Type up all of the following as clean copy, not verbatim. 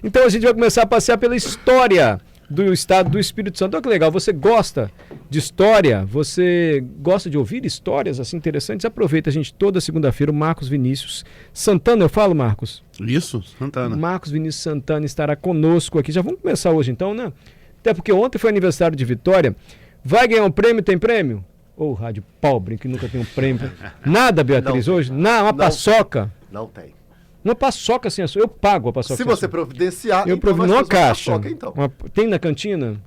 Então a gente vai começar a passear pela história do estado do Espírito Santo. Olha que legal, você gosta de história? Você gosta de ouvir histórias assim interessantes? Aproveita, a gente, toda segunda-feira, o Marcos Vinícius Santana, eu falo, Marcos? Isso, Santana. Marcos Vinícius Santana estará conosco aqui. Já vamos começar hoje então, né? Até porque ontem foi aniversário de Vitória. Vai ganhar um prêmio? Tem prêmio? Ô, rádio pobre, que nunca tem um prêmio. Nada, Beatriz, Não, hoje? Não, uma paçoca. Não tem. Uma paçoca sem açúcar. Eu pago a paçoca. Se você providenciar, eu então nós numa fazemos uma caixa. paçoca, então. Tem na cantina?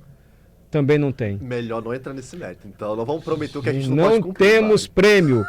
Também não tem. Melhor não entrar nesse mérito. Então, não vamos prometer o que a gente não, Não pode cumprir. temos prêmio.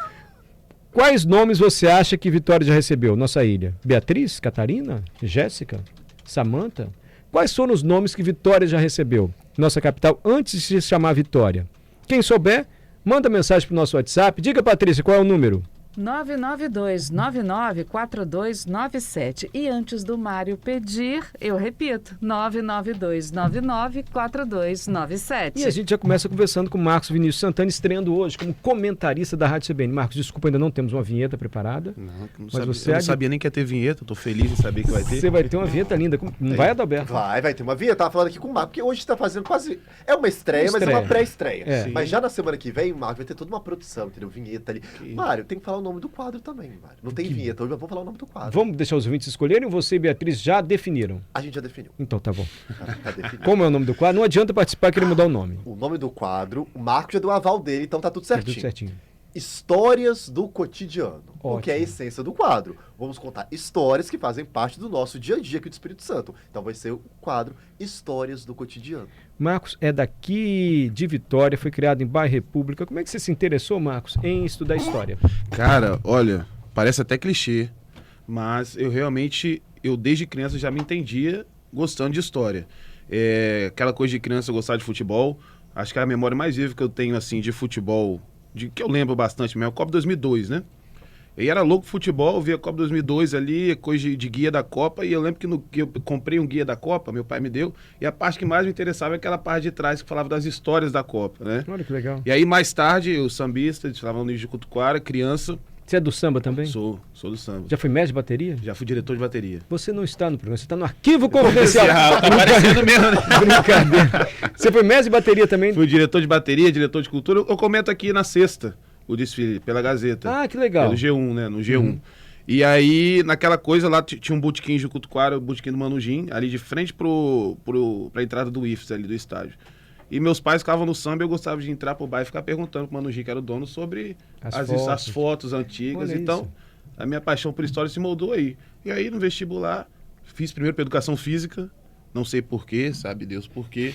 Quais nomes você acha que Vitória já recebeu? Nossa ilha. Beatriz? Catarina? Jéssica? Samanta? Quais foram os nomes que Vitória já recebeu? Nossa capital, antes de se chamar Vitória. Quem souber, manda mensagem para o nosso WhatsApp. Diga, Patrícia, qual é o número? 992-994297. E antes do Mário pedir, eu repito, 992-994297. E a gente já começa conversando com o Marcos Vinícius Santana, estreando hoje como comentarista da Rádio CBN. Marcos, desculpa, ainda não temos uma vinheta preparada. Eu não sabia nem que ia ter vinheta, tô feliz em saber que vai ter. Você vai ter uma vinheta linda. Não vai, Adalberto? Vai ter uma vinheta. Eu tava falando aqui com o Marco, porque hoje está fazendo quase... É uma estreia, mas é uma pré-estreia. É. Mas já na semana que vem, o Marco vai ter toda uma produção, entendeu? Vinheta ali. Mário, tem que falar o nome do quadro também, Mário. Não tem vinheta hoje, mas vamos falar o nome do quadro. Vamos deixar os ouvintes escolherem ou você e Beatriz já definiram? A gente já definiu. Então tá bom. Tá definido. Como é o nome do quadro? Não adianta participar querer mudar o nome. O nome do quadro, o Marco já deu o aval dele, então tá tudo Tá certinho. tudo certinho. Histórias do cotidiano. O que é a Ótimo. essência do quadro. Vamos contar histórias que fazem parte do nosso dia a dia aqui do Espírito Santo. Então vai ser o quadro Histórias do Cotidiano. Marcos é daqui de Vitória, foi criado em Bairro República. Como é que você se interessou, Marcos, em estudar história? Cara, olha, parece até clichê, mas eu desde criança já me entendia gostando de história. Aquela coisa de criança gostar de futebol, acho que a memória mais viva que eu tenho, assim, de futebol, que eu lembro bastante mesmo, é a Copa 2002, né? E era louco futebol, eu via a Copa 2002 ali, coisa de guia da Copa, e eu lembro que eu comprei um guia da Copa, meu pai me deu, e a parte que mais me interessava é aquela parte de trás que falava das histórias da Copa, né? Olha que legal. E aí mais tarde, eu sambista, estava no nível de Cutuquara, criança. Você é do samba também? Sou do samba. Já foi mestre de bateria? Já fui diretor de bateria. Você não está no programa, você está no arquivo confidencial. Tá parecendo mesmo, né? Brincadeira. Você foi mestre de bateria também? Fui diretor de bateria, diretor de cultura. Eu comento aqui na sexta o desfile, pela Gazeta. Ah, que legal. Pelo G1, né? No G1. E aí, naquela coisa lá, tinha um botequim de Cutuquara, o botequim do Manujim, ali de frente pra entrada do IFES, ali do estádio. E meus pais ficavam no samba e eu gostava de entrar pro bar e ficar perguntando pro Manujim, que era o dono, sobre as fotos antigas. Olha então, isso. a minha paixão por história se moldou aí. E aí, no vestibular, fiz primeiro para educação física, não sei porquê, sabe Deus porquê.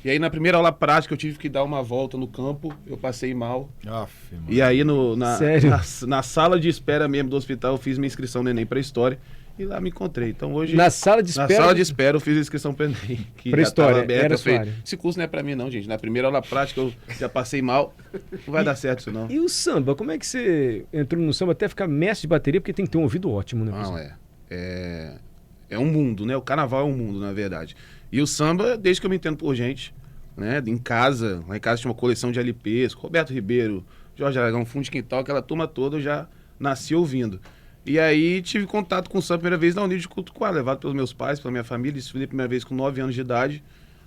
E aí, na primeira aula prática, eu tive que dar uma volta no campo, eu passei mal. E aí, Sério? na sala de espera mesmo do hospital, eu fiz minha inscrição no Enem para História. E lá me encontrei. Então hoje. Na sala de espera? Na sala de espera eu fiz a inscrição para Enem. Pra história, aberta, era a sua área. Esse curso não é para mim, não, gente. Na primeira aula prática eu já passei mal. Não vai dar certo isso, não. E o samba, como é que você entrou no samba até ficar mestre de bateria? Porque tem que ter um ouvido ótimo, né? Não, é um mundo, né? O carnaval é um mundo, na verdade. E o samba, desde que eu me entendo por gente, né? Em casa, lá em casa tinha uma coleção de LPs, Roberto Ribeiro, Jorge Aragão, Fundo de Quintal, aquela turma toda, eu já nasci ouvindo. E aí tive contato com o samba a primeira vez na União de Cutuquara, levado pelos meus pais, pela minha família, desfilei a primeira vez com 9 anos de idade,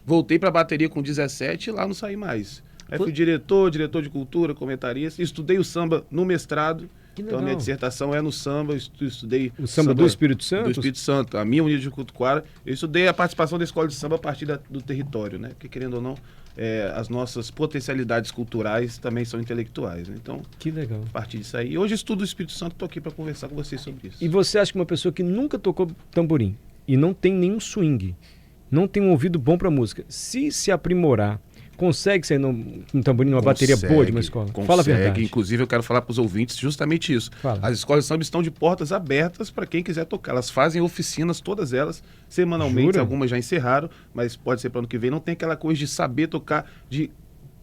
voltei pra bateria com 17 e lá não saí mais. Aí fui diretor de cultura, comentarista, estudei o samba no mestrado. Então a minha dissertação é no samba, eu estudei... O samba do Espírito Santo? Do Espírito Santo, a minha União de Cutuquara. Eu estudei a participação da escola de samba a partir do território, né? Porque querendo ou não, as nossas potencialidades culturais também são intelectuais, né? Então, que legal. a partir disso aí. Hoje estudo o Espírito Santo, estou aqui para conversar com vocês sobre isso. E você acha que uma pessoa que nunca tocou tamborim e não tem nenhum swing, não tem um ouvido bom para música, se aprimorar, consegue sair num tamborim, numa bateria boa de uma escola? Fala a verdade. Inclusive, eu quero falar para os ouvintes justamente isso. Fala. As escolas de samba estão de portas abertas para quem quiser tocar. Elas fazem oficinas, todas elas, semanalmente. Jura? Algumas já encerraram, mas pode ser para o ano que vem. Não tem aquela coisa de saber tocar, de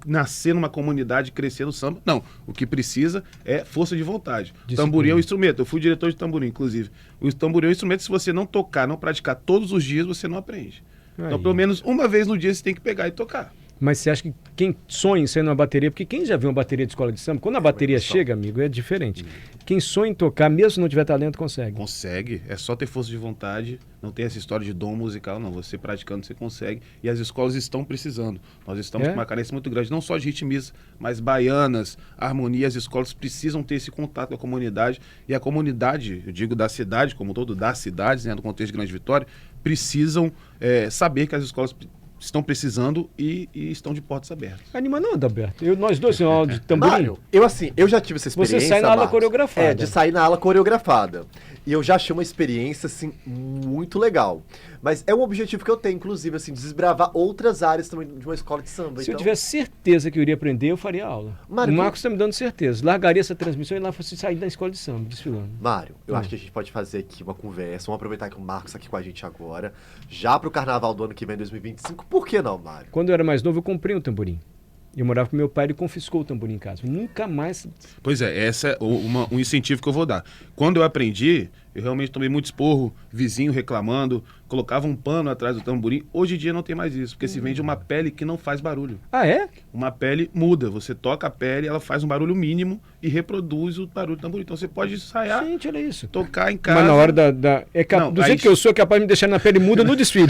nascer numa comunidade, crescer no samba. Não, o que precisa é força de vontade. Disciplina. Tamborim é um instrumento. Eu fui diretor de tamborim, inclusive. O tamborim é um instrumento, se você não tocar, não praticar todos os dias, você não aprende. Aí. Então, pelo menos uma vez no dia, você tem que pegar e tocar. Mas você acha que quem sonha em ser numa bateria, porque quem já viu uma bateria de escola de samba, quando a bateria chega, amigo, é diferente. Quem sonha em tocar, mesmo se não tiver talento, consegue. Consegue, é só ter força de vontade, não tem essa história de dom musical, não. Você praticando, você consegue. E as escolas estão precisando. Nós estamos com uma carência muito grande, não só de ritmistas, mas baianas, harmonia. As escolas precisam ter esse contato com a comunidade. E a comunidade, eu digo da cidade, como todo, das cidades, né, no contexto de Grande Vitória, precisam saber que as escolas estão precisando e estão de portas abertas. Anima não, Adalberto. Nós dois em aula de tamborim. Mário, eu já tive essa experiência. Você sai na aula Marcos. coreografada. De sair na aula coreografada. E eu já achei uma experiência, assim, muito legal. Mas é um objetivo que eu tenho, inclusive, assim, desbravar outras áreas também de uma escola de samba. Se eu tivesse certeza que eu iria aprender, eu faria aula. Mário, o Marcos está me dando certeza. Largaria essa transmissão e lá fosse sair da escola de samba, desfilando. Mário, eu acho que a gente pode fazer aqui uma conversa. Vamos aproveitar que o Marcos está aqui com a gente agora. Já pro carnaval do ano que vem, 2025. Por que não, Mário? Quando eu era mais novo, eu comprei um tamborim. Eu morava com meu pai, ele confiscou o tamborim em casa. Nunca mais... Pois é, esse é um incentivo que eu vou dar. Quando eu aprendi, eu realmente tomei muito esporro, vizinho reclamando, colocava um pano atrás do tamborim. Hoje em dia não tem mais isso, porque se vende uma pele que não faz barulho. Ah, é? Uma pele muda, você toca a pele, ela faz um barulho mínimo e reproduz o barulho do tamborim. Então você pode ensaiar, Gente, olha isso. tocar em casa. Mas na hora Não, do aí- jeito que eu sou, é capaz de me deixar na pele muda no desfile.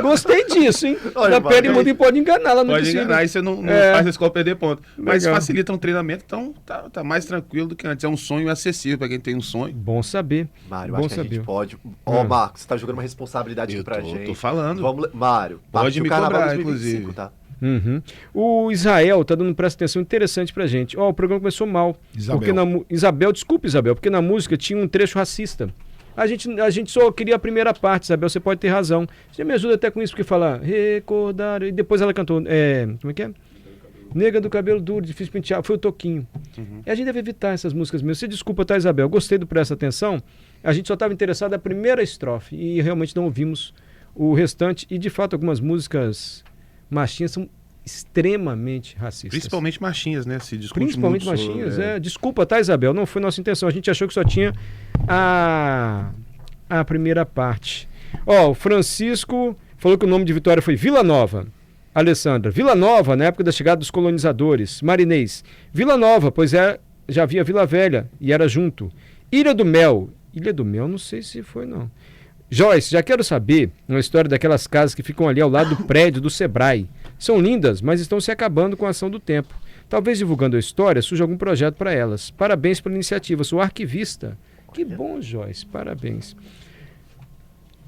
Gostei disso, hein? Olha, Na pele Marcos, muda e pode enganar lá no Pode desfile. enganar, aí você não É. faz a escola perder ponto. Mas Legal. facilita um treinamento, então tá mais tranquilo do que antes. É um sonho acessível para quem tem um sonho. Bom saber. Mário, Bom acho que a saber. gente pode... Ó, Marcos, você tá jogando uma responsabilidade aqui pra gente. Tô falando. Mário, Pode partiu me o Carnaval cobrar, 2025, inclusive. tá? Uhum. O Israel tá dando presta atenção interessante pra gente. Ó, o programa começou mal. Isabel. Porque Isabel, desculpe, Isabel, porque na música tinha um trecho racista. A gente só queria a primeira parte, Isabel, você pode ter razão. Você me ajuda até com isso, porque fala recordar. E depois ela cantou. Como é que é? Nega do cabelo duro, difícil de pentear. Foi o Toquinho. E a gente deve evitar essas músicas mesmo. Você desculpa, tá, Isabel? Gostei do Presta Atenção. A gente só estava interessado na primeira estrofe e realmente não ouvimos o restante. E de fato, algumas músicas machinhas são extremamente racistas. Principalmente machinhas, né? Se discute Principalmente muito sobre, machinhas, Desculpa, tá, Isabel? Não foi nossa intenção. A gente achou que só tinha a primeira parte. Ó, o Francisco falou que o nome de Vitória foi Vila Nova. Alessandra, Vila Nova, na época da chegada dos colonizadores. Marinês, Vila Nova, pois já havia Vila Velha e era junto. Ilha do Mel, não sei se foi não. Joyce, já quero saber uma história daquelas casas que ficam ali ao lado do prédio do Sebrae. São lindas, mas estão se acabando com a ação do tempo. Talvez divulgando a história surja algum projeto para elas. Parabéns pela iniciativa, sou arquivista. Que bom, Joyce, parabéns.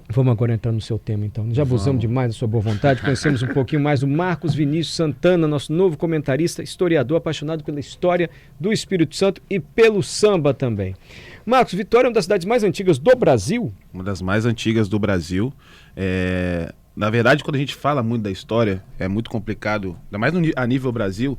Vamos agora entrar no seu tema, então. Já abusamos demais da sua boa vontade. Conhecemos um pouquinho mais do Marcos Vinícius Santana, nosso novo comentarista, historiador, apaixonado pela história do Espírito Santo e pelo samba também. Marcos, Vitória é uma das cidades mais antigas do Brasil. Uma das mais antigas do Brasil. Na verdade, quando a gente fala muito da história, é muito complicado, ainda mais a nível Brasil,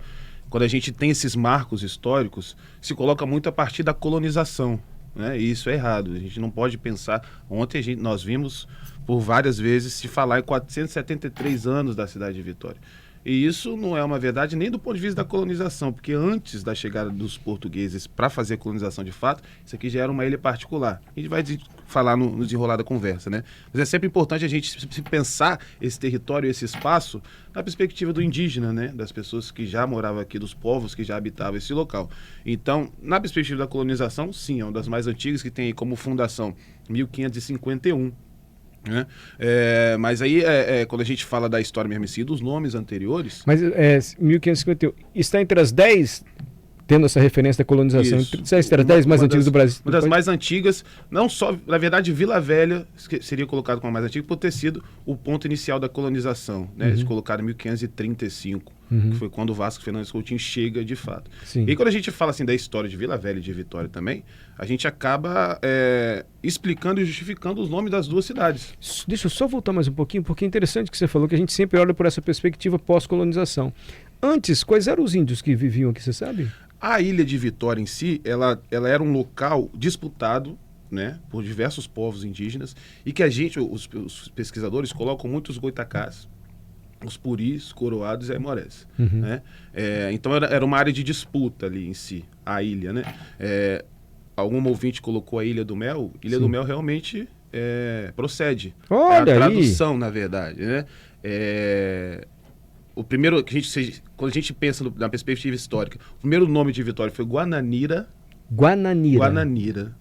quando a gente tem esses marcos históricos, se coloca muito a partir da colonização. Né? E isso é errado. A gente não pode pensar. Ontem nós vimos por várias vezes se falar em 473 anos da cidade de Vitória. E isso não é uma verdade nem do ponto de vista da colonização, porque antes da chegada dos portugueses para fazer a colonização de fato, isso aqui já era uma ilha particular. A gente vai falar no desenrolar da conversa, né? Mas é sempre importante a gente se pensar esse território, esse espaço, na perspectiva do indígena, né? Das pessoas que já moravam aqui, dos povos que já habitavam esse local. Então, na perspectiva da colonização, sim, é uma das mais antigas, que tem aí como fundação 1551. Né? Mas aí, quando a gente fala da história mesmo em si, dos nomes anteriores... Mas 1551 está entre as 10, tendo essa referência da colonização, Isso. entre as 10 mais antigas do Brasil. Uma das mais antigas, não só, na verdade, Vila Velha seria colocado como a mais antiga por ter sido o ponto inicial da colonização, né? Eles colocaram em 1535, que foi quando o Vasco Fernandes Coutinho chega de fato. Sim. E quando a gente fala assim da história de Vila Velha e de Vitória também, a gente acaba explicando e justificando os nomes das duas cidades. Deixa eu só voltar mais um pouquinho, porque é interessante que você falou que a gente sempre olha por essa perspectiva pós-colonização. Antes, quais eram os índios que viviam aqui, você sabe? A ilha de Vitória em si, ela era um local disputado, né, por diversos povos indígenas, e que os pesquisadores colocam muito os goitacás, os puris, coroados e aimorés. Né? Então era uma área de disputa ali em si, a ilha. Né? Algum ouvinte colocou a Ilha do Mel, Ilha do Mel realmente procede. Olha é a aí. tradução, na verdade. Né? o primeiro que quando a gente pensa na perspectiva histórica, o primeiro nome de Vitória foi Guananira. Guananira.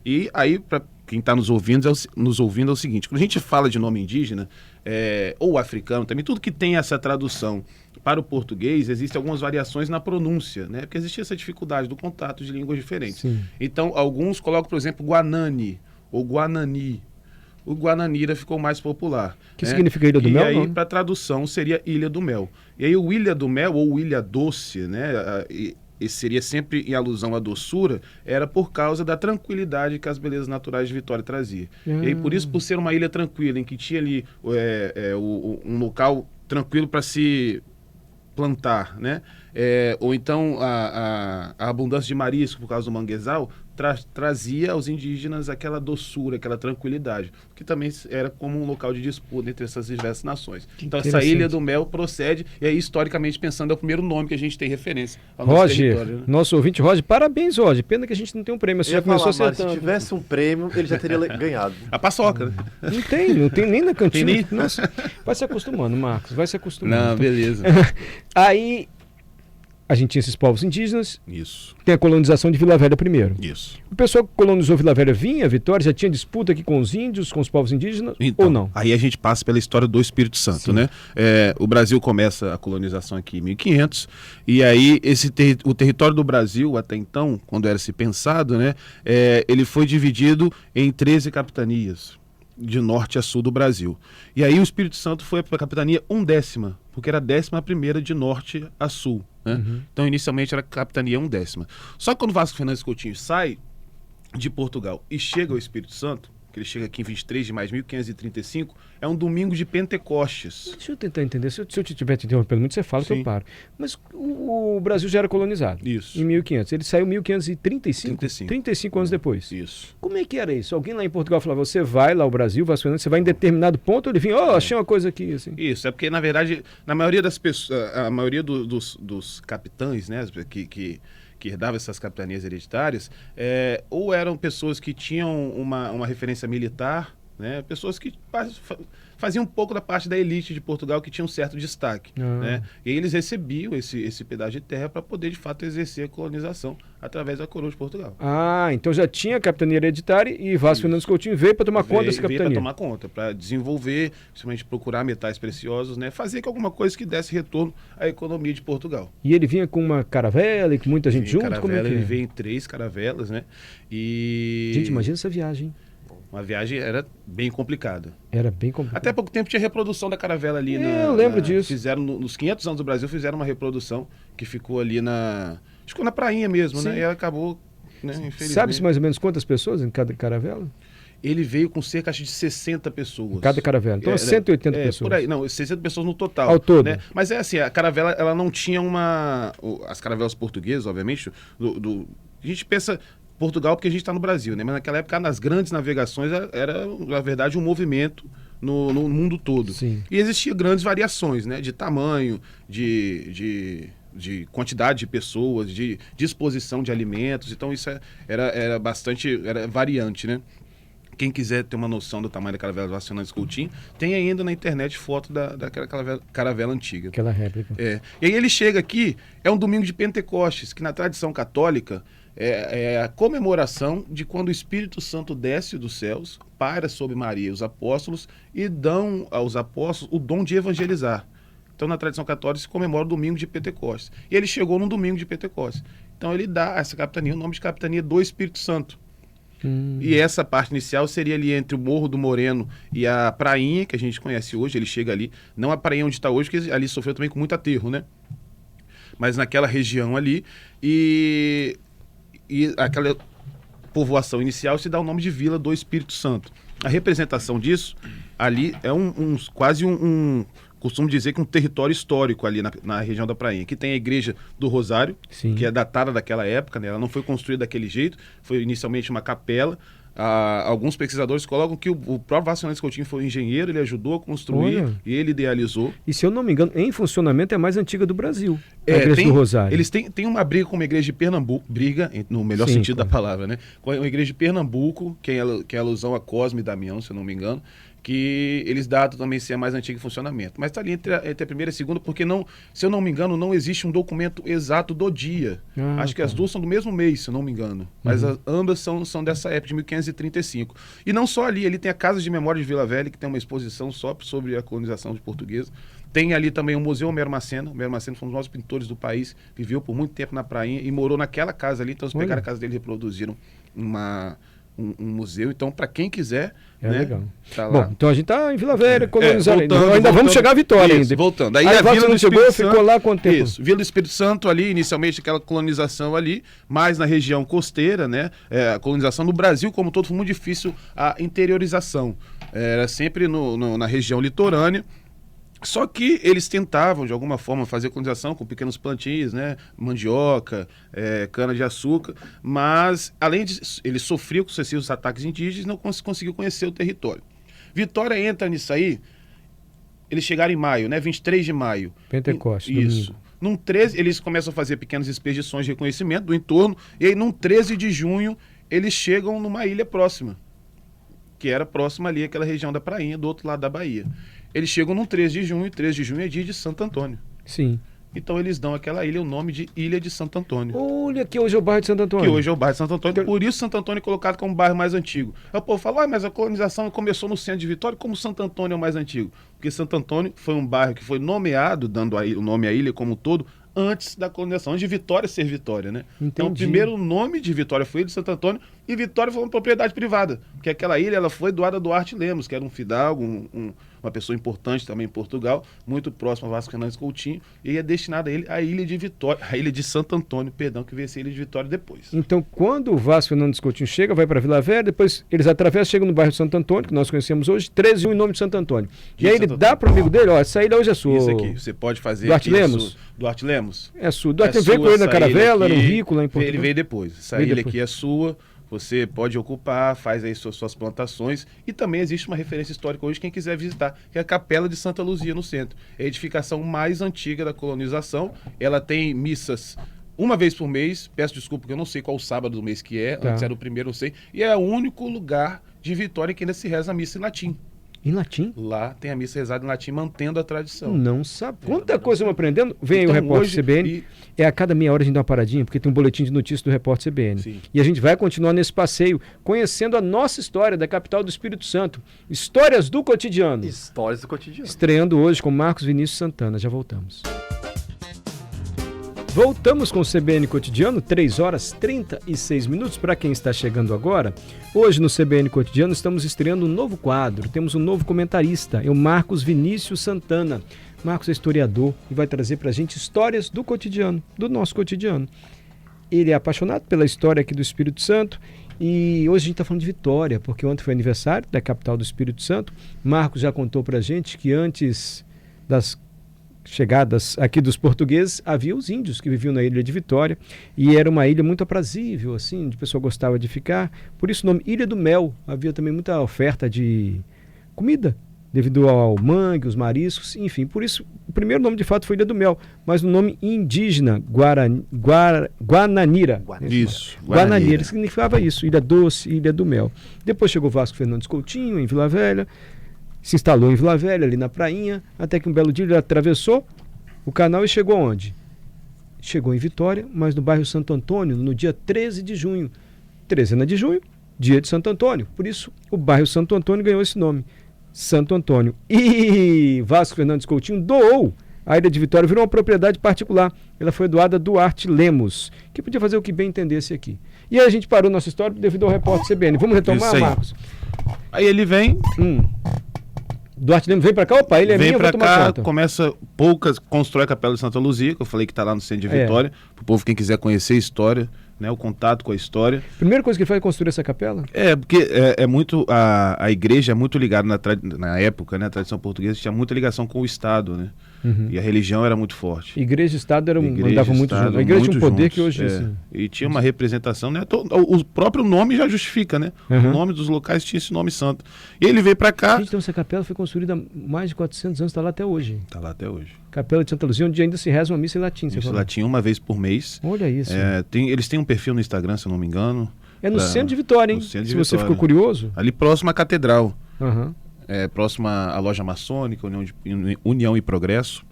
E aí, para quem está nos ouvindo é o seguinte: quando a gente fala de nome indígena, ou africano também, tudo que tem essa tradução para o português, existem algumas variações na pronúncia, né? Porque existe essa dificuldade do contato de línguas diferentes. Sim. Então, alguns colocam, por exemplo, Guanani ou Guanani. O Guananira ficou mais popular. Que significa Ilha do Mel? E aí, não? para tradução, seria Ilha do Mel. E aí, o Ilha do Mel, ou Ilha Doce, né? Esse seria sempre em alusão à doçura, era por causa da tranquilidade que as belezas naturais de Vitória traziam. E aí, por isso, por ser uma ilha tranquila, em que tinha ali um local tranquilo para se plantar, né? Ou então a abundância de marisco por causa do manguezal trazia aos indígenas aquela doçura, aquela tranquilidade, que também era como um local de disputa entre essas diversas nações. Então essa Ilha do Mel procede, e aí historicamente pensando é o primeiro nome que a gente tem referência ao nosso Roger, território, né? nosso ouvinte Roger, parabéns, Roger. Pena que a gente não tem um prêmio, você já começou acertando. Se tivesse um prêmio, ele já teria ganhado. A paçoca, né? Não tem nem na cantina. Tem nem? Nossa, vai se acostumando, Marcos, vai se acostumando. Não, beleza. Aí a gente tinha esses povos indígenas, Isso, tem a colonização de Vila Velha primeiro. isso. O pessoal que colonizou Vila Velha vinha, a Vitória, já tinha disputa aqui com os índios, com os povos indígenas, Então, ou não? aí a gente passa pela história do Espírito Santo, Sim. né? O Brasil começa a colonização aqui em 1500, e aí o território do Brasil, até então, quando era se pensado, né? Ele foi dividido em 13 capitanias, de norte a sul do Brasil. E aí o Espírito Santo foi para a capitania 1/10, porque era a 11ª de norte a sul, né? Então, inicialmente, era a capitania 1/10. Só que quando Vasco Fernandes Coutinho sai de Portugal e chega ao Espírito Santo, que ele chega aqui em 23 de maio de 1535, é um domingo de Pentecostes. Deixa eu tentar entender, se eu estiver te interrompendo muito, você fala que Sim. eu paro. Mas o Brasil já era colonizado. Isso. Em 1500. Ele saiu em 1535? 35 anos depois. Isso. Como é que era isso? Alguém lá em Portugal falava, você vai lá ao Brasil, Vasco Fernandes, você vai em determinado ponto, ou ele vinha, achei uma coisa aqui, assim. Isso, é porque, na verdade, na maioria das pessoas, a maioria dos capitães, né, que herdavam essas capitanias hereditárias, ou eram pessoas que tinham uma referência militar, né, pessoas que faziam um pouco da parte da elite de Portugal, que tinha um certo destaque. Né, e aí eles recebiam esse pedaço de terra para poder, de fato, exercer a colonização através da coroa de Portugal. Então já tinha a capitania hereditária e Vasco Fernandes Coutinho veio para tomar conta dessa Veio para capitania. tomar conta, para desenvolver, principalmente procurar metais preciosos, né, fazer alguma coisa que desse retorno à economia de Portugal. E ele vinha com uma caravela e com muita gente junto? Caravela, Como é que ele é? veio em 3 caravelas, né? E Gente, imagina essa viagem. uma viagem era bem complicada. Era bem complicado. Até pouco tempo tinha reprodução da caravela ali. Eu lembro disso. Fizeram nos 500 anos do Brasil, fizeram uma reprodução que ficou ali ficou na prainha mesmo, Sim. né? E ela acabou, né, infelizmente. Sabe-se mais ou menos quantas pessoas em cada caravela? Ele veio com cerca de 60 pessoas. Cada caravela. Então, 180 pessoas. Por aí. Não, 60 pessoas no total. Ao todo. Né? Mas é assim, a caravela, ela não tinha as caravelas portuguesas, obviamente, a gente pensa Portugal porque a gente está no Brasil, né? Mas naquela época, nas grandes navegações, era, na verdade, um movimento no mundo todo. Sim. E existiam grandes variações, né? De tamanho, de quantidade de pessoas, de disposição de alimentos. Então, isso era bastante variante, né? Quem quiser ter uma noção do tamanho da caravela do Vasco Fernandes Coutinho, tem ainda na internet foto daquela caravela antiga. Aquela réplica. E aí ele chega aqui, é um domingo de Pentecostes, que na tradição católica é a comemoração de quando o Espírito Santo desce dos céus, paira sobre Maria e os apóstolos e dão aos apóstolos o dom de evangelizar. Então, na tradição católica, se comemora o domingo de Pentecostes. E ele chegou num domingo de Pentecostes. Então, ele dá a essa capitania o nome de Capitania do Espírito Santo. E essa parte inicial seria ali entre o Morro do Moreno e a prainha, que a gente conhece hoje. Ele chega ali, não a prainha onde está hoje, porque ali sofreu também com muito aterro, né? Mas naquela região ali. E aquela povoação inicial se dá o nome de Vila do Espírito Santo. A representação disso ali é quase costumo dizer que um território histórico ali na região da Prainha, que tem a Igreja do Rosário, Sim. que é datada daquela época, né? Ela não foi construída daquele jeito, foi inicialmente uma capela. Alguns pesquisadores colocam que o próprio Vasco Fernandes Coutinho foi um engenheiro, ele ajudou a construir. Olha. E ele idealizou. E se eu não me engano, em funcionamento é a mais antiga do Brasil. A igreja do Rosário. Eles têm uma briga com uma igreja de Pernambuco, briga, no melhor Sim, sentido da claro. palavra, né? Com a igreja de Pernambuco, que é alusão a Cosme e Damião, se eu não me engano, que eles datam também ser a mais antiga em funcionamento. Mas está ali entre a primeira e a segunda, porque, se eu não me engano, não existe um documento exato do dia. Acho que as duas são do mesmo mês, se eu não me engano. Mas ambas são dessa época, de 1535. E não só ali, ele tem a Casa de Memória de Vila Velha, que tem uma exposição só sobre a colonização de portuguesa. Tem ali também o Museu Homero Macena. Homero Macena foi um dos maiores pintores do país, viveu por muito tempo na prainha e morou naquela casa ali. Então, eles pegaram a casa dele e reproduziram um museu. Então, para quem quiser, né, legal. tá lá. Bom, então a gente tá em Vila Velha, colonizando. voltando, Ainda vamos voltando. chegar à Vitória Isso, ainda. voltando. Aí a a Vila do não chegou, Espírito ficou Santo, lá quanto tempo? Isso, Vila do Espírito Santo ali, inicialmente aquela colonização ali, mais na região costeira, né? A colonização no Brasil como um todo foi muito difícil a interiorização. Era sempre na região litorânea. Só que eles tentavam, de alguma forma, fazer colonização com pequenos plantios, né? Mandioca, cana-de-açúcar, mas, além de eles sofriam com sucessivos ataques indígenas, não conseguiu conhecer o território. Vitória entra nisso aí, eles chegaram em maio, né? 23 de maio. Pentecostes. Isso. Num 13, eles começam a fazer pequenas expedições de reconhecimento do entorno, e aí, num 13 de junho, eles chegam numa ilha próxima, que era próxima ali, aquela região da prainha, do outro lado da Bahia. Eles chegam no 13 de junho, e 13 de junho é dia de Santo Antônio. Sim. Então eles dão àquela ilha o nome de Ilha de Santo Antônio. Olha, que hoje é o bairro de Santo Antônio. Que hoje é o bairro de Santo Antônio. Por isso Santo Antônio é colocado como o bairro mais antigo. Aí o povo fala, mas a colonização começou no centro de Vitória, como Santo Antônio é o mais antigo? Porque Santo Antônio foi um bairro que foi nomeado, dando o nome à ilha como um todo, antes da colonização, antes de Vitória ser Vitória, né? Entendi. Então o primeiro nome de Vitória foi de Santo Antônio, e Vitória foi uma propriedade privada, porque aquela ilha ela foi doada a Duarte Lemos, que era um fidalgo, uma pessoa importante também em Portugal, muito próximo a Vasco Fernandes Coutinho, e é destinada a ele a ilha de Vitória, a ilha de Santo Antônio, perdão, que veio a ser a ilha de Vitória depois. Então, quando o Vasco Fernandes Coutinho chega, vai para Vila Velha, depois eles atravessam, chegam no bairro de Santo Antônio, que nós conhecemos hoje, 13 em nome de Santo Antônio. E aí ele dá para o amigo dele, ó, essa ilha hoje é sua. Isso aqui, você pode fazer Duarte aqui, Lemos? Duarte Lemos? É sua. Duarte veio com ele na Caravela, era um rico lá em Portugal. Ele veio depois. Essa Veio ilha depois. aqui é sua, você pode ocupar, faz aí suas plantações. E também existe uma referência histórica hoje, quem quiser visitar, que é a Capela de Santa Luzia, no centro. É a edificação mais antiga da colonização. Ela tem missas uma vez por mês. Peço desculpa porque eu não sei qual sábado do mês que é. Tá. Antes era o primeiro, não sei. E é o único lugar de Vitória que ainda se reza a missa em latim. Em latim? Lá tem a missa rezada em latim, mantendo a tradição. Não sabe. Quanta coisa estamos aprendendo. Vem aí o Então, repórter hoje- CBN. É a cada meia hora a gente dá uma paradinha, porque tem um boletim de notícias do repórter CBN. Sim. E a gente vai continuar nesse passeio, conhecendo a nossa história da capital do Espírito Santo. Histórias do cotidiano. Histórias do cotidiano. Estreando hoje com Marcos Vinícius Santana. Já voltamos. Voltamos com o CBN Cotidiano, 3 horas 36 minutos. Para quem está chegando agora, hoje no CBN Cotidiano estamos estreando um novo quadro. Temos um novo comentarista, é o Marcos Vinícius Santana. Marcos é historiador e vai trazer para a gente histórias do cotidiano, do nosso cotidiano. Ele é apaixonado pela história aqui do Espírito Santo e hoje a gente está falando de Vitória, porque ontem foi aniversário da capital do Espírito Santo. Marcos já contou para a gente que antes das chegadas aqui dos portugueses, havia os índios que viviam na ilha de Vitória e era uma ilha muito aprazível, assim, onde a pessoa gostava de ficar. Por isso o nome Ilha do Mel. Havia também muita oferta de comida, devido ao mangue, os mariscos, enfim. Por isso, o primeiro nome de fato foi Ilha do Mel, mas o nome indígena, Guananira. Isso, Guananira, significava isso, Ilha Doce, Ilha do Mel. Depois chegou Vasco Fernandes Coutinho, em Vila Velha, se instalou em Vila Velha, ali na prainha, até que um belo dia ele atravessou o canal e chegou aonde? Chegou em Vitória, mas no bairro Santo Antônio, no dia 13 de junho. 13 de junho, dia de Santo Antônio. Por isso, o bairro Santo Antônio ganhou esse nome, Santo Antônio. E Vasco Fernandes Coutinho doou a ilha de Vitória, virou uma propriedade particular. Ela foi doada a Duarte Lemos, que podia fazer o que bem entendesse aqui. E aí a gente parou nossa história devido ao repórter CBN. Vamos retomar, Isso aí. Marcos? Aí ele vem, Duarte Lemos vem pra cá, opa, ele é vem minha, eu pra vou tomar cá, conta. começa poucas, constrói a Capela de Santa Luzia, que eu falei que tá lá no centro de É. Vitória, pro povo quem quiser conhecer a história, né, o contato com a história. Primeira coisa que ele faz é construir essa capela? Porque é muito, a igreja é muito ligada na época, né, a tradição portuguesa tinha muita ligação com o Estado, né, e a religião era muito forte. Igreja e Estado Igreja, andavam muito Estado, juntos. A igreja tinha um muito poder juntos, que hoje... é. assim, E tinha uma representação, né? O próprio nome já justifica, né? Uhum. O nome dos locais tinha esse nome santo. E ele veio pra cá. Gente, então essa capela foi construída há mais de 400 anos, está lá até hoje. Tá lá até hoje. Capela de Santa Luzia, onde ainda se reza uma missa em latim. Você Isso, falou. latim uma vez por mês. Olha isso. Eles têm um perfil no Instagram, se eu não me engano. É no centro de Vitória, hein? No centro de Se você Vitória. ficou curioso. Ali próximo à catedral. Aham. Próxima à loja maçônica, União e Progresso.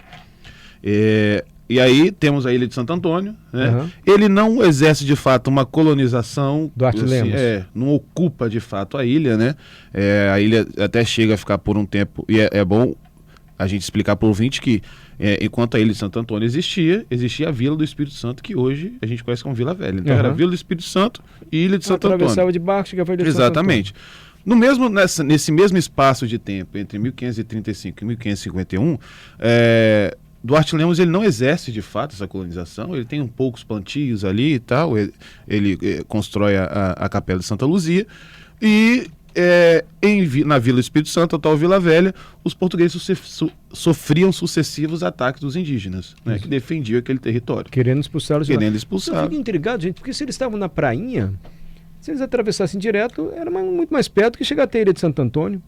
E aí temos a Ilha de Santo Antônio, né? Aham. Ele não exerce de fato uma colonização. Duarte Lemos. Não ocupa de fato a ilha, né? A ilha até chega a ficar por um tempo, e é bom a gente explicar para o ouvinte que enquanto a Ilha de Santo Antônio existia a Vila do Espírito Santo, que hoje a gente conhece como Vila Velha. Então era Vila do Espírito Santo e Ilha de Santo Antônio. Atravessava de barco, chegava a Ilha de Santo Exatamente. Nesse mesmo espaço de tempo, entre 1535 e 1551, Duarte Lemos ele não exerce de fato essa colonização, ele tem poucos plantios ali e tal, ele constrói a Capela de Santa Luzia e na Vila do Espírito Santo, a tal Vila Velha, os portugueses sofriam sucessivos ataques dos indígenas, né, que defendiam aquele território. Querendo expulsá-los de lá. Querendo Eu expulsar. fico intrigado, gente, porque se eles estavam na prainha, se eles atravessassem direto, era muito mais perto que chegar até a Ilha de Santo Antônio.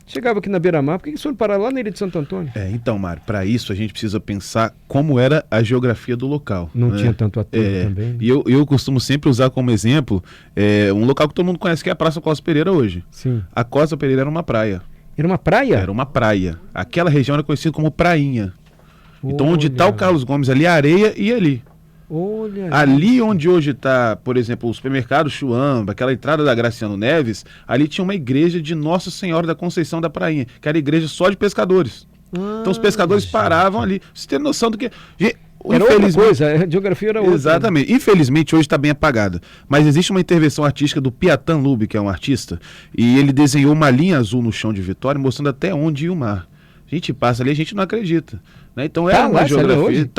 Chegava aqui na beira-mar, por que eles foram parar lá na Ilha de Santo Antônio? Então, Mário, para isso a gente precisa pensar como era a geografia do local. Não né? tinha tanto ator também. E eu costumo sempre usar como exemplo um local que todo mundo conhece, que é a Praça Costa Pereira hoje. Sim. A Costa Pereira era uma praia. Era uma praia? Era uma praia. Aquela região era conhecida como Prainha. Então, onde está o Olha. Carlos Gomes ali, a areia e ali. Olha. Ali onde hoje está, por exemplo, o supermercado Chuamba, aquela entrada da Graciano Neves, ali tinha uma igreja de Nossa Senhora da Conceição da Prainha, que era igreja só de pescadores. Então os pescadores paravam ali. Você tem noção do que... Era outra coisa, a geografia era outra. Exatamente. Infelizmente, hoje está bem apagada. Mas existe uma intervenção artística do Piatan Lube, que é um artista, e ele desenhou uma linha azul no chão de Vitória, mostrando até onde ia o mar. A gente passa ali, a gente não acredita. Né? Então é uma geografia. Hoje?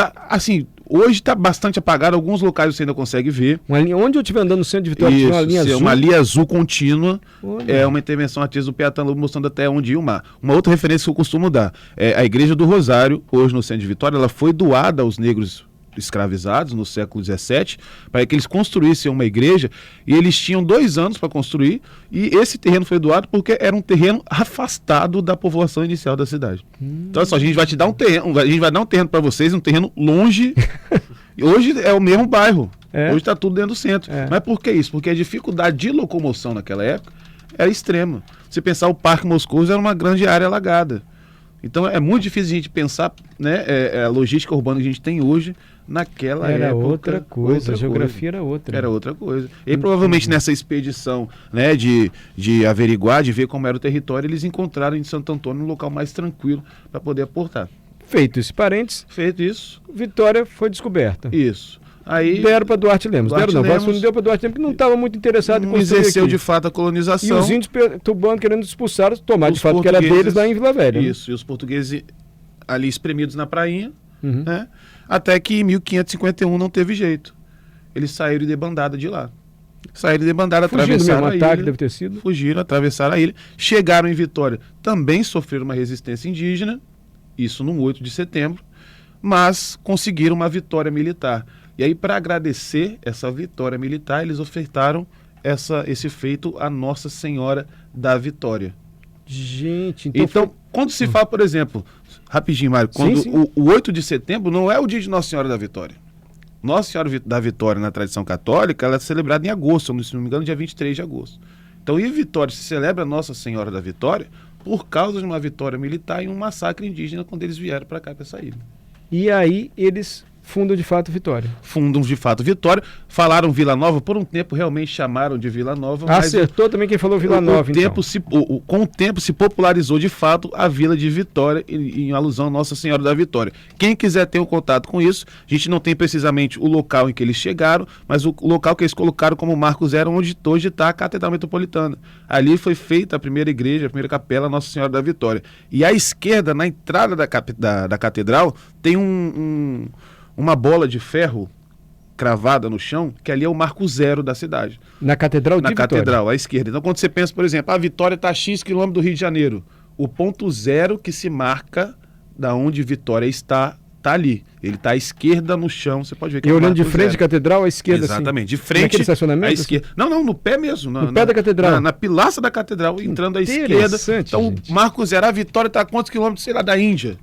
Hoje está bastante apagado, alguns locais você ainda consegue ver. Uma linha, onde eu estiver andando no centro de Vitória, tinha uma linha azul. Uma linha azul contínua. Olha. É uma intervenção artística do Piatan Lube mostrando até onde ia o mar. Uma outra referência que eu costumo dar é a Igreja do Rosário, hoje no centro de Vitória, ela foi doada aos negros escravizados no século XVII, para que eles construíssem uma igreja, e eles tinham 2 anos para construir, e esse terreno foi doado porque era um terreno afastado da população inicial da cidade. Então é só, a gente vai te dar um terreno, a gente vai dar um terreno para vocês, um terreno longe. Hoje é o mesmo bairro, hoje está tudo dentro do centro. Mas por que isso? Porque a dificuldade de locomoção naquela época era extrema. Se pensar, o Parque Moscou era uma grande área alagada. Então é muito difícil a gente pensar, né, a logística urbana que a gente tem hoje naquela época. Era outra coisa, a geografia era outra. Era outra coisa. E provavelmente nessa expedição, né, de averiguar, de ver como era o território, eles encontraram em Santo Antônio um local mais tranquilo para poder aportar. Feito esse parênteses, Feito isso. Vitória foi descoberta. Isso. Aí Deram para Duarte Lemos. Duarte Não Lemos deu para Duarte Lemos, porque não estava muito interessado em não construir exerceu aqui. de fato a E colonização. os índios perturbando, querendo expulsar, tomar de Os fato que era portugueses- deles lá em Vila Velha. né? Isso, e os portugueses ali espremidos na prainha, Uhum. né? Até que em 1551 não teve jeito. Eles saíram de bandada de lá. Saíram de bandada, Fugindo atravessaram mesmo, a ataque ilha. deve ter sido. Fugiram, atravessaram a ilha. Chegaram em Vitória, também sofreram uma resistência indígena, isso no 8 de setembro, mas conseguiram uma vitória militar. E aí, para agradecer essa vitória militar, eles ofertaram esse feito à Nossa Senhora da Vitória. Gente, Então, quando se fala, por exemplo, rapidinho, Mário, quando sim. o 8 de setembro não é o dia de Nossa Senhora da Vitória. Nossa Senhora da Vitória, na tradição católica, ela é celebrada em agosto, se não me engano, dia 23 de agosto. Então, em Vitória se celebra Nossa Senhora da Vitória por causa de uma vitória militar e um massacre indígena quando eles vieram para cá, para essa ilha. E aí eles fundam de fato Vitória. Fundam de fato Vitória, falaram Vila Nova, por um tempo realmente chamaram de Vila Nova, mas Acertou também quem falou Vila Nova, então. com o tempo se popularizou de fato a Vila de Vitória, em alusão a Nossa Senhora da Vitória. Quem quiser ter um contato com isso, a gente não tem precisamente o local em que eles chegaram, mas o local que eles colocaram como marco zero, onde hoje está a Catedral Metropolitana. Ali foi feita a primeira igreja, a primeira capela Nossa Senhora da Vitória. E à esquerda, na entrada da catedral, tem uma bola de ferro cravada no chão, que ali é o marco zero da cidade. Na Catedral de Na Vitória. catedral, à esquerda. Então, quando você pensa, por exemplo, a Vitória está a X quilômetros do Rio de Janeiro, o ponto zero que se marca da onde Vitória está ali. Ele está à esquerda no chão, você pode ver que E é o olhando de marco frente à zero. catedral, à esquerda, Exatamente, assim. de frente Naquele estacionamento, à esquerda. Não, no pé mesmo. No pé da catedral. Na pilastra da catedral, entrando à esquerda. Interessante, Então, gente. Marco Zero, a Vitória está a quantos quilômetros, sei lá, da Índia?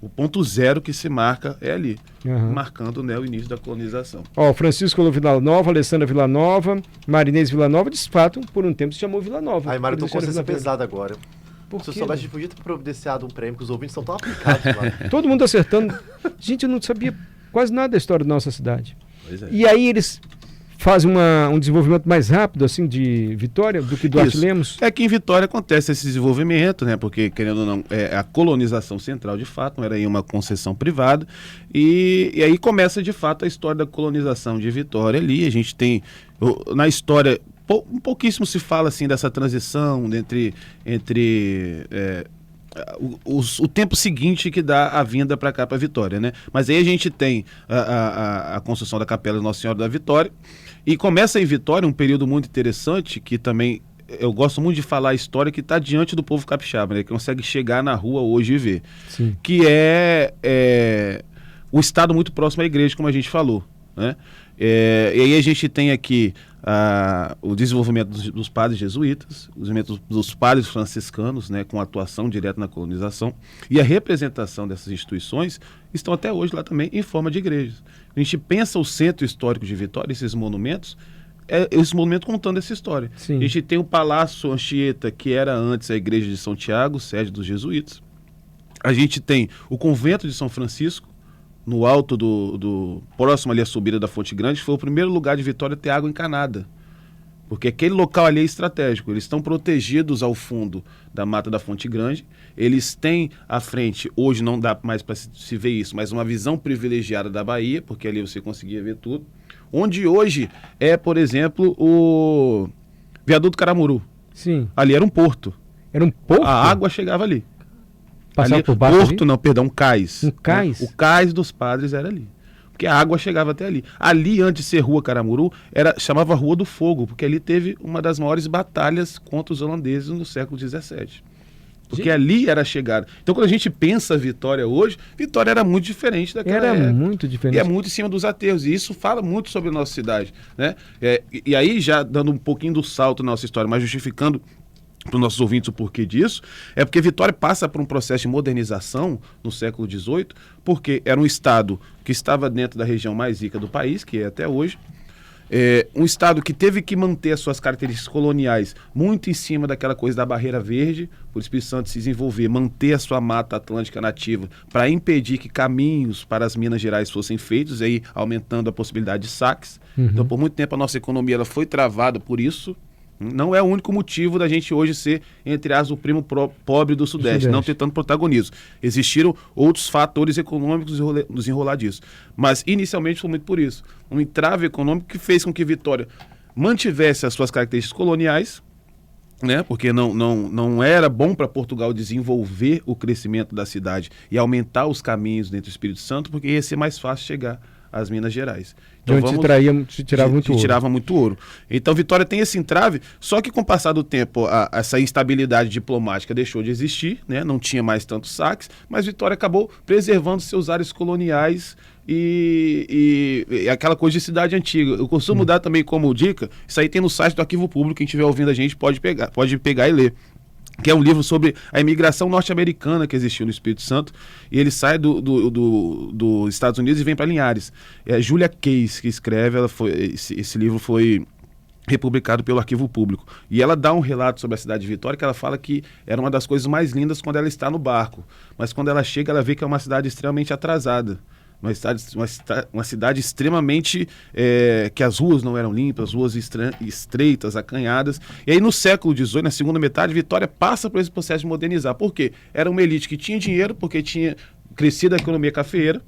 O ponto zero que se marca é ali, Aham. marcando, né, o início da colonização. Ó, Francisco Vila Nova, Alessandra Vila Nova, Marinês Vila Nova, de fato, por um tempo se chamou Vila Nova. Ai, Mário, eu tô com Por isso era consciência Vila Nova. pesada agora. Por Se eu quê? soubesse, a gente podia ter providenciado um prêmio, que os ouvintes são tão aplicados lá. Todo mundo acertando. Gente, eu não sabia quase nada da história da nossa cidade. Pois é. E aí eles fazem um desenvolvimento mais rápido, assim, de Vitória, do que Duarte Isso. Lemos? É que em Vitória acontece esse desenvolvimento, né? Porque, querendo ou não, é a colonização central, de fato, não era aí uma concessão privada. E aí começa, de fato, a história da colonização de Vitória ali. A gente tem, na história, um pouquíssimo se fala, assim, dessa transição entre o tempo seguinte que dá a vinda para cá, para Vitória, né? Mas aí a gente tem a construção da Capela de Nossa Senhora da Vitória, e começa em Vitória um período muito interessante, que também eu gosto muito de falar a história, que está diante do povo capixaba, né? Que consegue chegar na rua hoje e ver. Sim. Que é o estado muito próximo à igreja, como a gente falou, né? E aí a gente tem aqui o desenvolvimento dos padres jesuítas, o desenvolvimento dos padres franciscanos, né, com atuação direta na colonização, e a representação dessas instituições estão até hoje lá também em forma de igrejas. A gente pensa o centro histórico de Vitória, esses monumentos contando essa história. Sim. A gente tem o Palácio Anchieta, que era antes a igreja de São Tiago, sede dos jesuítas. A gente tem o convento de São Francisco, no alto próximo ali à subida da Fonte Grande, que foi o primeiro lugar de Vitória a ter água encanada. Porque aquele local ali é estratégico. Eles estão protegidos ao fundo da mata da Fonte Grande. Eles têm à frente, hoje não dá mais para se ver isso, mas uma visão privilegiada da Bahia, porque ali você conseguia ver tudo. Onde hoje é, por exemplo, o Viaduto Caramuru. Sim. Ali era um porto. Era um porto? A água chegava ali. Passava Ali, por baixo porto ali? não, perdão, um cais. Um cais? Né? O cais dos padres era ali. Porque a água chegava até ali. Ali, antes de ser Rua Caramuru, chamava Rua do Fogo, porque ali teve uma das maiores batalhas contra os holandeses no século XVII. Porque ali era a chegada. Então, quando a gente pensa Vitória hoje, Vitória era muito diferente daquela época. Era muito diferente. E é muito em cima dos aterros. E isso fala muito sobre a nossa cidade, né? E aí, já dando um pouquinho do salto na nossa história, mas justificando para os nossos ouvintes o porquê disso, é porque Vitória passa por um processo de modernização no século XVIII, porque era um estado que estava dentro da região mais rica do país, que é até hoje, um estado que teve que manter as suas características coloniais muito em cima daquela coisa da barreira verde, por o Espírito Santo se desenvolver, manter a sua mata atlântica nativa para impedir que caminhos para as Minas Gerais fossem feitos, aí aumentando a possibilidade de saques. Então, por muito tempo, a nossa economia ela foi travada por isso. Não é o único motivo da gente hoje ser, entre aspas, o primo pobre do Sudeste, não ter tanto protagonismo. Existiram outros fatores econômicos nos enrolar disso. Mas, inicialmente, foi muito por isso. Um entrave econômico que fez com que Vitória mantivesse as suas características coloniais, né? Porque não era bom para Portugal desenvolver o crescimento da cidade e aumentar os caminhos dentro do Espírito Santo, porque ia ser mais fácil chegar às Minas Gerais. Então, de onde se tirava muito ouro. Tirava muito ouro. Então, Vitória tem esse entrave, só que com o passar do tempo, essa instabilidade diplomática deixou de existir, né? Não tinha mais tantos saques, mas Vitória acabou preservando seus ares coloniais e aquela coisa de cidade antiga. Eu costumo dar também como dica, isso aí tem no site do Arquivo Público, quem estiver ouvindo a gente pode pegar e ler. Que é um livro sobre a imigração norte-americana que existiu no Espírito Santo, e ele sai dos Estados Unidos e vem para Linhares. É Julia Case que escreve, esse livro foi republicado pelo Arquivo Público. E ela dá um relato sobre a cidade de Vitória, que ela fala que era uma das coisas mais lindas quando ela está no barco, mas quando ela chega, ela vê que é uma cidade extremamente atrasada. Uma cidade extremamente que as ruas não eram limpas, ruas estreitas, acanhadas. E aí no século XVIII, na segunda metade, Vitória passa por esse processo de modernizar. Por quê? Era uma elite que tinha dinheiro, porque tinha crescido a economia cafeeira.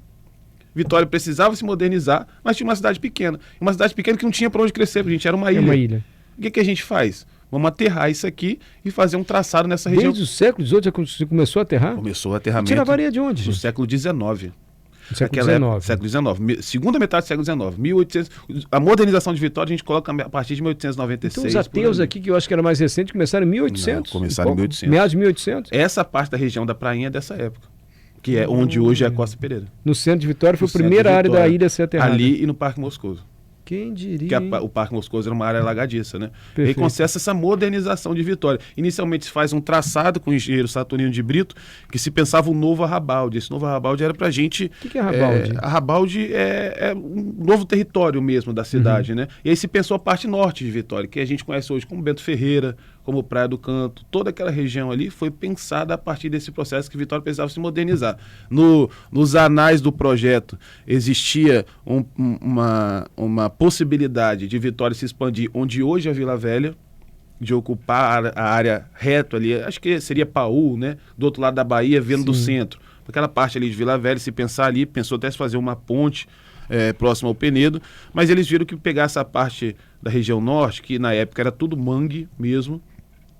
Vitória precisava se modernizar, mas tinha uma cidade pequena. Uma cidade pequena que não tinha para onde crescer, porque a gente era uma ilha. É uma ilha. O que a gente faz? Vamos aterrar isso aqui e fazer um traçado nessa região. Desde o século XVIII você começou a aterrar? Começou o aterramento. Tiravaria de onde? No século XIX. Século XIX. Século XIX. Segunda metade do século XIX. 1800, a modernização de Vitória a gente coloca a partir de 1896. Então os ateus aqui, que eu acho que era mais recente, começaram em 1800. Não, começaram em 1800. Meados de 1800. Essa parte da região da prainha é dessa época, que é onde hoje é a Costa Pereira. No centro de Vitória foi No a primeira centro de área da Vitória, ilha a ser aterrada. Ali e no Parque Moscoso. Quem diria? Que hein? o Parque Moscoso era uma área alagadiça, né? E aí Perfeito. concessa essa modernização de Vitória. Inicialmente se faz um traçado com o engenheiro Saturnino de Brito, que se pensava um novo Arrabalde. Esse novo Arrabalde era pra gente... O que é Arrabalde? Arrabalde é um novo território mesmo da cidade, né? E aí se pensou a parte norte de Vitória, que a gente conhece hoje como Bento Ferreira, como Praia do Canto. Toda aquela região ali foi pensada a partir desse processo que Vitória precisava se modernizar. Nos anais do projeto existia uma possibilidade de Vitória se expandir onde hoje é a Vila Velha, de ocupar a área reto ali, acho que seria Paú, né? Do outro lado da Bahia, vendo do centro. Aquela parte ali de Vila Velha, se pensar ali, pensou até se fazer uma ponte próxima ao Penedo, mas eles viram que pegar essa parte da região norte, que na época era tudo mangue mesmo,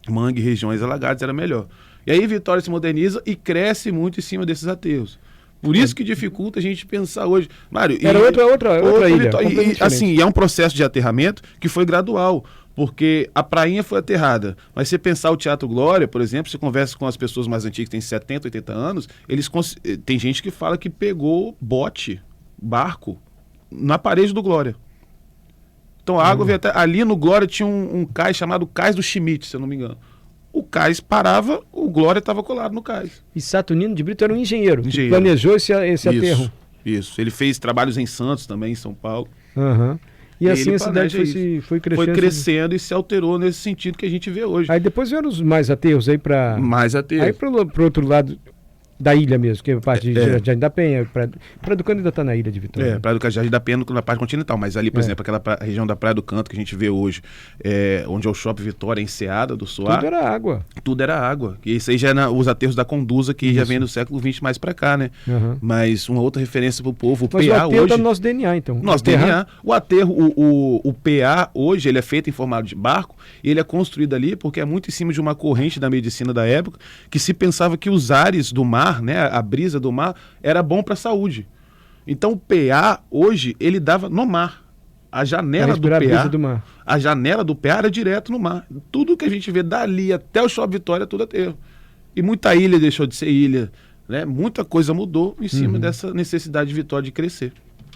mangue, regiões alagadas, era melhor. E aí Vitória se moderniza e cresce muito em cima desses aterros. Por isso que dificulta a gente pensar hoje. Mário, Era outra ilha. E, assim, é um processo de aterramento que foi gradual, porque a prainha foi aterrada. Mas se pensar o Teatro Glória, por exemplo, você conversa com as pessoas mais antigas, que têm 70, 80 anos, tem gente que fala que pegou barco, na parede do Glória. Então a água veio até... Ali no Glória tinha um cais chamado Cais do Schmidt, se eu não me engano. O cais parava, o Glória estava colado no cais. E Saturnino de Brito era um engenheiro. Que planejou esse aterro. Isso. Ele fez trabalhos em Santos também, em São Paulo. Uhum. E assim ele a cidade foi crescendo. Foi crescendo e se alterou nesse sentido que a gente vê hoje. Aí depois vieram os mais aterros aí para... Mais aterros. Aí pro outro lado da ilha mesmo, que é a parte de Jardim da Penha. Praia do Canto ainda está na ilha de Vitória. Praia do Jardim da Penha na parte continental, mas ali, por exemplo, aquela região da Praia do Canto que a gente vê hoje, onde é o Shopping Vitória, Enseada do Soar. Tudo era água. Tudo era água. E isso aí já é os aterros da Conduza, que já vem do século XX mais para cá, né? Uhum. Mas uma outra referência para o povo, Mas PA o aterro hoje... tá no nosso DNA, então. Nosso DNA. O aterro, o PA, hoje, ele é feito em formato de barco, e ele é construído ali porque é muito em cima de uma corrente da medicina da época, que se pensava que os ares do mar, né, a brisa do mar, era bom para a saúde. Então o PA, hoje, ele dava no mar. A janela do PA, a janela do PA era direto no mar. Tudo que a gente vê dali até o Shopping Vitória, tudo aterro. E muita ilha deixou de ser ilha, né? Muita coisa mudou em cima dessa necessidade de Vitória de crescer.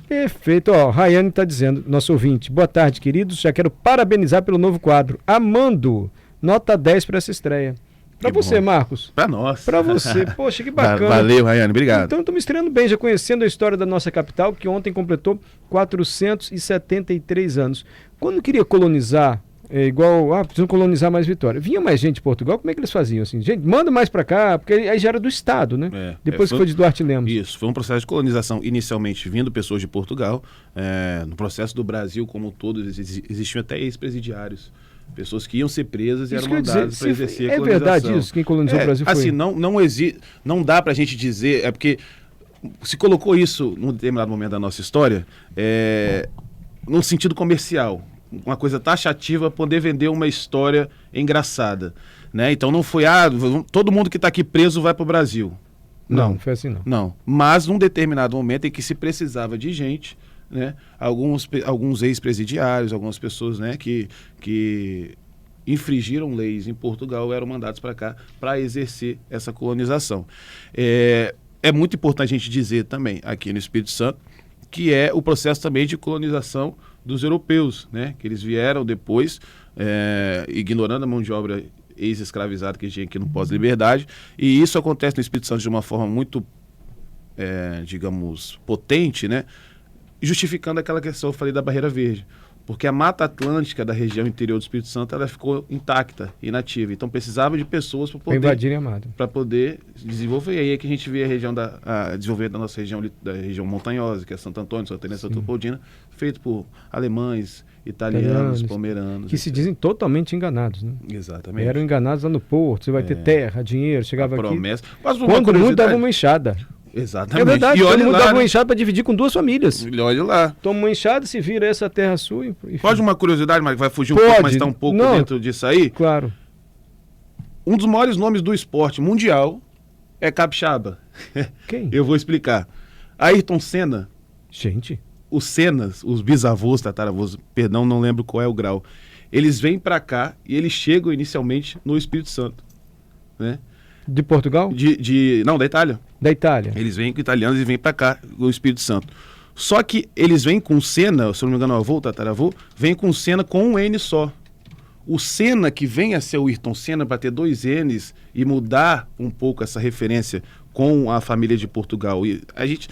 Perfeito. Ó, Rayane está dizendo, nosso ouvinte, boa tarde, queridos. Já quero parabenizar pelo novo quadro. Amando, nota 10 para essa estreia. Para você, Marcos. Para nós. Para você. Poxa, que bacana. Valeu, Rayane. Obrigado. Então, estou me estreando bem, já conhecendo a história da nossa capital, que ontem completou 473 anos. Quando queria colonizar, precisam colonizar mais Vitória. Vinha mais gente de Portugal, como é que eles faziam? Assim, gente, manda mais para cá, porque aí já era do Estado, né? Depois foi de Duarte Lemos. Isso, foi um processo de colonização, inicialmente vindo pessoas de Portugal. No processo do Brasil como um todo, existiam até ex-presidiários. Pessoas que iam ser presas e eram mandadas para exercer a colonização. É verdade isso? Quem colonizou o Brasil foi... Assim, não dá para a gente dizer... É porque se colocou isso num determinado momento da nossa história no sentido comercial. Uma coisa taxativa, poder vender uma história engraçada. Né? Então não foi, todo mundo que está aqui preso vai para o Brasil. Não, foi assim não. Não, mas num determinado momento em que se precisava de gente... Né? Alguns ex-presidiários, algumas pessoas, né, que infringiram leis em Portugal eram mandados para cá para exercer essa colonização. É muito importante a gente dizer também aqui no Espírito Santo que é o processo também de colonização dos europeus, né, que eles vieram depois ignorando a mão de obra ex-escravizada que tinha aqui no pós-liberdade, e isso acontece no Espírito Santo de uma forma muito, digamos, potente, né, justificando aquela questão que eu falei da Barreira Verde. Porque a Mata Atlântica da região interior do Espírito Santo ela ficou intacta, inativa. Então precisava de pessoas para poder invadir a mata. Para poder desenvolver. E aí é que a gente vê a região desenvolvimento da nossa região, da região montanhosa, que é Santo Antônio, Santa Teresa, Santa Leopoldina, feito por alemães, italianos, pomeranos. Que se dizem totalmente enganados, né? Exatamente. Eram enganados lá no porto, você vai ter terra, dinheiro, chegava aqui. Promessa. Mas quando muito dava uma enxada. Exatamente. É verdade, e olha todo mundo lá, dava uma enxada para dividir com 2 famílias. E olha lá. Toma uma enxada, se vira essa terra sua. Enfim. Pode uma curiosidade, mas vai fugir um pouco, mas está um pouco dentro disso aí? Claro. Um dos maiores nomes do esporte mundial é capixaba. Quem? Eu vou explicar. Ayrton Senna. Gente. Os Sennas, os bisavôs, tataravôs, perdão, não lembro qual é o grau. Eles vêm para cá e eles chegam inicialmente no Espírito Santo, né? De Portugal? Não, da Itália. Da Itália. Eles vêm com italianos e vêm para cá, no Espírito Santo. Só que eles vêm com Senna, se eu não me engano, o avô, o tataravô, vem com Senna com um N só. O Senna, que vem a ser o Ayrton Senna, para ter 2 N's e mudar um pouco essa referência com a família de Portugal. E a gente,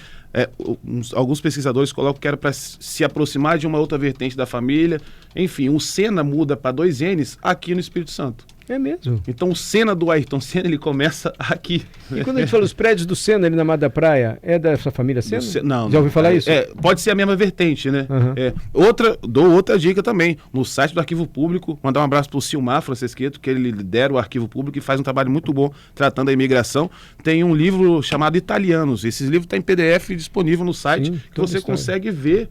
alguns pesquisadores colocam que era para se aproximar de uma outra vertente da família. Enfim, o Senna muda para 2 N's aqui no Espírito Santo. É mesmo. Então o Senna do Ayrton Senna, ele começa aqui. E quando a gente fala os prédios do Senna ali na Mata da Praia, é dessa família Senna? Não. Já ouviu falar isso? Pode ser a mesma vertente, né? Uhum. Dou outra dica também. No site do Arquivo Público, mandar um abraço pro Silmar Francesqueto, que ele lidera o Arquivo Público e faz um trabalho muito bom tratando a imigração. Tem um livro chamado Italianos. Esse livro está em PDF disponível no site, que você consegue ver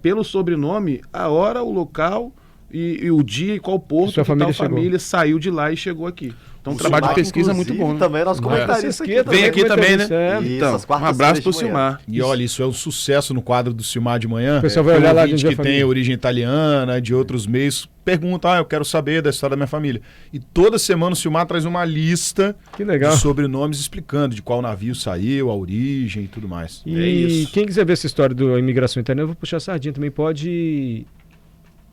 pelo sobrenome, a hora, o local e o dia e qual porto que tal família saiu de lá e chegou aqui. Então, um trabalho de pesquisa muito bom. Né? Também é nosso comentarista aqui. Vem aqui também, né? Então, um abraço pro Silmar. E olha, isso é um sucesso no quadro do Silmar de manhã. O pessoal vai olhar lá de que tem origem italiana, de outros meios, pergunta, eu quero saber da história da minha família. E toda semana o Silmar traz uma lista de sobrenomes explicando de qual navio saiu, a origem e tudo mais. E quem quiser ver essa história da imigração italiana, eu vou puxar a sardinha também, pode...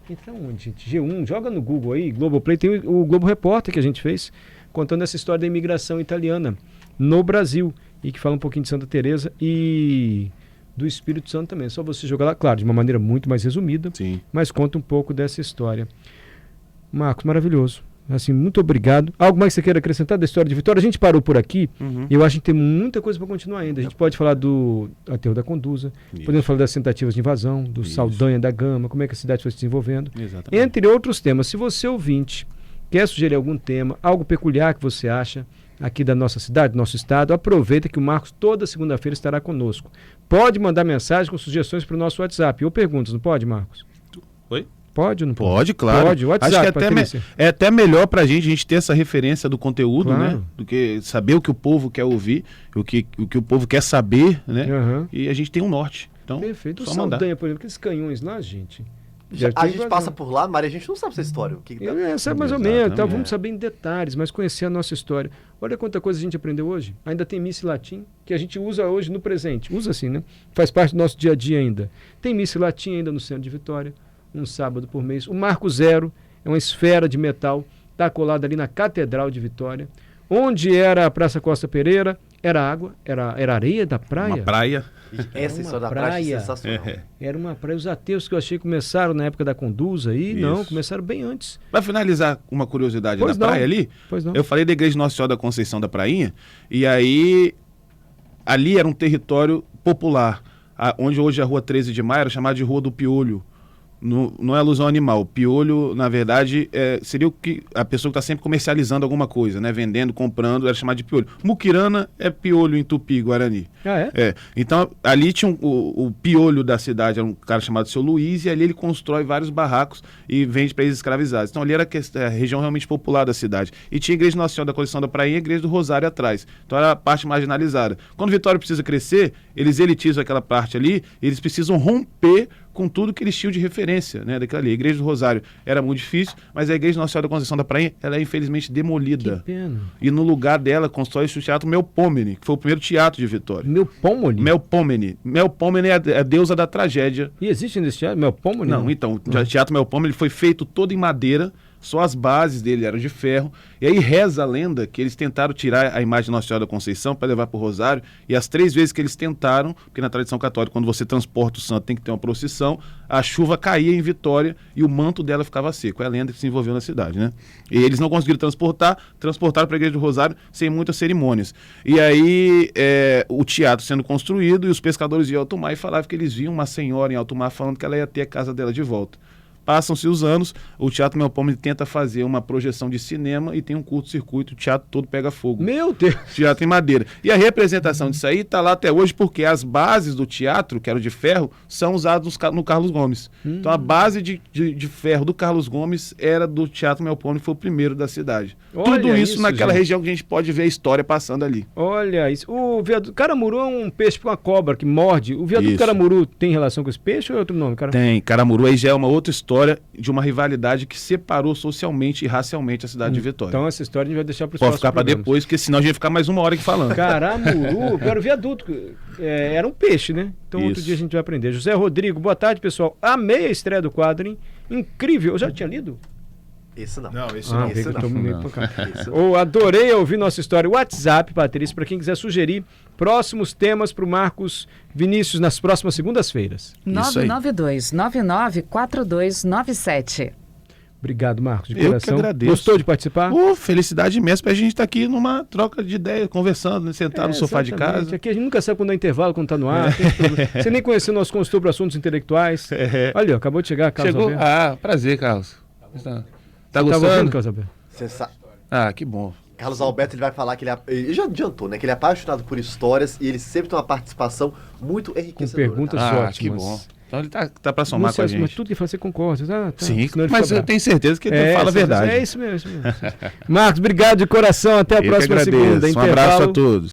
Então, onde, gente? G1, joga no Google aí, Globoplay, tem o Globo Repórter que a gente fez, contando essa história da imigração italiana no Brasil, e que fala um pouquinho de Santa Teresa e do Espírito Santo também. Só você jogar lá, claro, de uma maneira muito mais resumida, mas conta um pouco dessa história. Marcos, maravilhoso. Assim, muito obrigado. Algo mais que você queira acrescentar da história de Vitória? A gente parou por aqui e eu acho que tem muita coisa para continuar ainda. A gente pode falar do aterro da Conduza, podemos falar das tentativas de invasão, do Saldanha da Gama, como é que a cidade foi se desenvolvendo, entre outros temas. Se você, ouvinte, quer sugerir algum tema, algo peculiar que você acha aqui da nossa cidade, do nosso estado, aproveita que o Marcos toda segunda-feira estará conosco. Pode mandar mensagem com sugestões para o nosso WhatsApp ou perguntas, não pode, Marcos? Oi? Pode ou não pode? Pode, claro. Pode, WhatsApp. Acho que é até melhor pra gente ter essa referência do conteúdo, né? Do que saber o que o povo quer ouvir, o que o povo quer saber, né? E a gente tem um norte. Então, perfeito. O Saldanha, por exemplo, aqueles canhões lá, gente. A gente passa por lá, Maria, a gente não sabe essa história. Sabe mais ou menos, então vamos saber em detalhes, mas conhecer a nossa história. Olha quanta coisa a gente aprendeu hoje. Ainda tem missa latim, que a gente usa hoje no presente. Usa assim, né? Faz parte do nosso dia a dia ainda. Tem missa latim ainda no centro de Vitória. Um sábado por mês. O Marco Zero é uma esfera de metal, está colado ali na Catedral de Vitória. Onde era a Praça Costa Pereira, era água, era areia da praia. Uma praia. Essa história da praia é sensacional. Era uma praia. Os ateus que eu achei que começaram na época da Conduza aí, não, começaram bem antes. Para finalizar uma curiosidade da praia ali, eu falei da Igreja Nossa Senhora da Conceição da Prainha, e aí ali era um território popular, onde hoje é a Rua 13 de Maio, era chamada de Rua do Piolho. Não é alusão animal. Piolho, na verdade, seria o que a pessoa que está sempre comercializando alguma coisa, né? Vendendo, comprando, era chamado de piolho. Muquirana é piolho em Tupi, Guarani. Então, ali tinha o piolho da cidade, era um cara chamado Seu Luiz, e ali ele constrói vários barracos e vende para eles escravizados. Então, ali era a região realmente popular da cidade. E tinha a Igreja Nossa Senhora da Conceição da Prainha e a Igreja do Rosário atrás. Então, era a parte marginalizada. Quando Vitória precisa crescer, eles elitizam aquela parte ali, eles precisam romper com tudo que eles tinham de referência, né, daquela ali. A Igreja do Rosário era muito difícil, mas a Igreja Nossa Senhora da Conceição da Prainha, ela é infelizmente demolida. Que pena. E no lugar dela constrói-se o Teatro Melpomene, que foi o primeiro teatro de Vitória. Melpomene? Melpomene. Melpomene é a deusa da tragédia. E existe nesse teatro Melpomene? Não, então, o Teatro Melpomene foi feito todo em madeira, só as bases dele eram de ferro, e aí reza a lenda que eles tentaram tirar a imagem de Nossa Senhora da Conceição para levar para o Rosário, e as 3 vezes que eles tentaram, porque na tradição católica, quando você transporta o santo tem que ter uma procissão, a chuva caía em Vitória e o manto dela ficava seco. É a lenda que se envolveu na cidade, né? E eles não conseguiram transportaram para a Igreja do Rosário sem muitas cerimônias. E aí o teatro sendo construído, e os pescadores iam ao alto mar e falavam que eles viam uma senhora em alto mar falando que ela ia ter a casa dela de volta. Passam-se os anos, o Teatro Melpomene tenta fazer uma projeção de cinema e tem um curto-circuito, o teatro todo pega fogo. Meu Deus! Teatro em madeira. E a representação disso aí está lá até hoje porque as bases do teatro, que eram de ferro, são usadas no Carlos Gomes. Então a base de ferro do Carlos Gomes era do Teatro Melpomene, que foi o primeiro da cidade. Olha tudo isso naquela gente. região que a gente pode ver a história passando ali. Olha isso. O viaduto Caramuru é um peixe com uma cobra que morde. O viaduto Caramuru tem relação com esse peixe ou é outro nome? Tem. Caramuru aí já é uma outra história. Vitória de uma rivalidade que separou socialmente e racialmente a cidade de Vitória. Então essa história a gente vai deixar para os Pode próximos ficar para programas. depois, porque senão a gente vai ficar mais 1 hora aqui falando. Caramuru, era o viaduto. Era um peixe, né? Então outro Isso. dia a gente vai aprender. José Rodrigo, boa tarde, pessoal. Amei a estreia do quadro, hein? Incrível. Eu já tinha lido? Esse não. Não, esse não. esse eu tô não. meio Não. pancado. Esse não. Ou adorei ouvir nossa história. WhatsApp, Patrícia, para quem quiser sugerir próximos temas para o Marcos Vinícius nas próximas segundas-feiras. Isso aí. 992-994297. Obrigado, Marcos, de Eu que coração. agradeço. Gostou de participar? Felicidade imensa pra gente estar aqui numa troca de ideia, conversando, né? Sentado no sofá de Exatamente. casa. Aqui a gente nunca sabe quando é intervalo, quando tá no ar. tem problema. Você nem conheceu nosso consultor para assuntos intelectuais. Olha, acabou de chegar, Carlos Chegou? Alberto. Ah, prazer, Carlos. Tá Tá gostando? ouvindo, Carlos Alberto? Você sabe. Ah, que bom. Carlos Alberto, ele vai falar que ele já adiantou, né? Que ele é apaixonado por histórias e ele sempre tem uma participação muito Com enriquecedora. perguntas Ah, ótimas. que bom. Então ele tá pra Não somar com a sei, mas gente. tudo que você concorda. Tá, Sim, senão ele mas fica eu bravo. tenho certeza que ele fala a verdade. É isso mesmo. Marcos, obrigado de coração. Até a Eu que próxima agradeço. segunda. Um abraço a Intervalo. todos.